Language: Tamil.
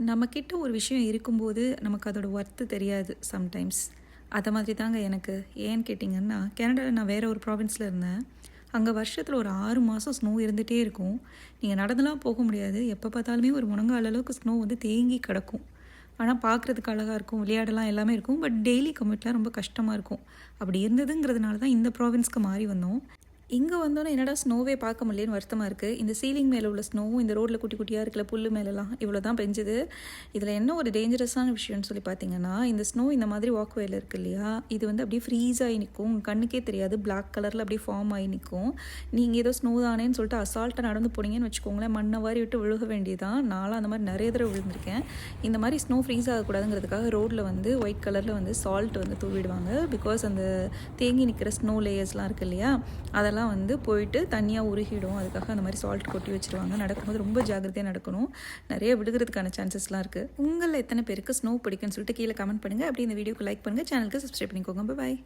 நம்மக்கிட்ட ஒரு விஷயம் இருக்கும்போது நமக்கு அதோட ஒர்த்து தெரியாது சம்டைம்ஸ். அதை மாதிரி தாங்க எனக்கு. ஏன்னு கேட்டிங்கன்னா, கனடாவில் நான் வேறு ஒரு ப்ராவின்ஸில் இருந்தேன். அங்கே வருஷத்தில் ஒரு 6 மாதம் ஸ்னோ இருந்துகிட்டே இருக்கும். நீங்கள் நடந்துலாம் போக முடியாது. எப்போ பார்த்தாலுமே ஒரு முழங்கால் அளவுக்கு ஸ்னோ வந்து தேங்கி கிடக்கும். ஆனால் பார்க்குறதுக்கு அழகாக இருக்கும், விளையாடலாம் எல்லாமே இருக்கும். பட் டெய்லி கம்யூட்லாம் ரொம்ப கஷ்டமாக இருக்கும். அப்படி இருந்ததுங்கிறதுனால தான் இந்த ப்ராவின்ஸ்க்கு மாறி வந்தோம். இங்கே வந்தோன்னே என்னடா ஸ்னோவே பார்க்க முடியலன்னு வருத்தமாக இருக்குது. இந்த சீலிங் மேலே உள்ள ஸ்னோவும் இந்த ரோட்டில் குட்டி குட்டியாக இருக்கல புல் மேலெலாம் இவ்வளோ தான் பெஞ்சுது. இதில் என்ன ஒரு டேஞ்சரஸான விஷயம்னு சொல்லி பார்த்தீங்கன்னா, இந்த ஸ்னோ இந்த மாதிரி வாக்வேயில் இருக்குது இல்லையா, இது வந்து அப்படியே ஃப்ரீஸ் ஆகி நிற்கும். கண்ணுக்கே தெரியாது, பிளாக் கலரில் அப்படியே ஃபார்ம் ஆகி நிற்கும். நீங்கள் ஏதோ ஸ்னோ தானேன்னு சொல்லிட்டு அசால்ட்டாக நடந்து போனீங்கன்னு வச்சுக்கோங்களேன், மண்ணை வாரி விட்டு விழுக வேண்டியதான். நான்லாம் அந்த மாதிரி நிறைய தடவை விழுந்திருக்கேன். இந்த மாதிரி ஸ்னோ ஃப்ரீஸ் ஆகக்கூடாதுங்கிறதுக்காக ரோட்டில் வந்து ஒயிட் கலரில் வந்து சால்ட் வந்து தூவிடுவாங்க. பிகாஸ் அந்த தேங்கி நிற்கிற ஸ்னோ லேயர்ஸ்லாம் இருக்குது இல்லையா, அதெல்லாம் வந்து போயிட்டு தனியாக உருகிடும். அதுக்காக அந்த மாதிரி சால்ட் கொட்டி வச்சுருவாங்க. நடக்கும்போது ரொம்ப ஜாக்கிரதையாக நடக்கணும். நிறைய விழுகிறதுக்கான சான்சஸ்லாம் இருக்குது. உங்களில் எத்தனை பேருக்கு ஸ்னோ பிடிக்குன்னு சொல்லிட்டு கீழே கமெண்ட் பண்ணுங்கள். அப்படி இந்த வீடியோக்கு லைக் பண்ணுங்கள், சேனலுக்கு சப்ஸ்கிரைப் பண்ணிக்கோங்க. பாய்.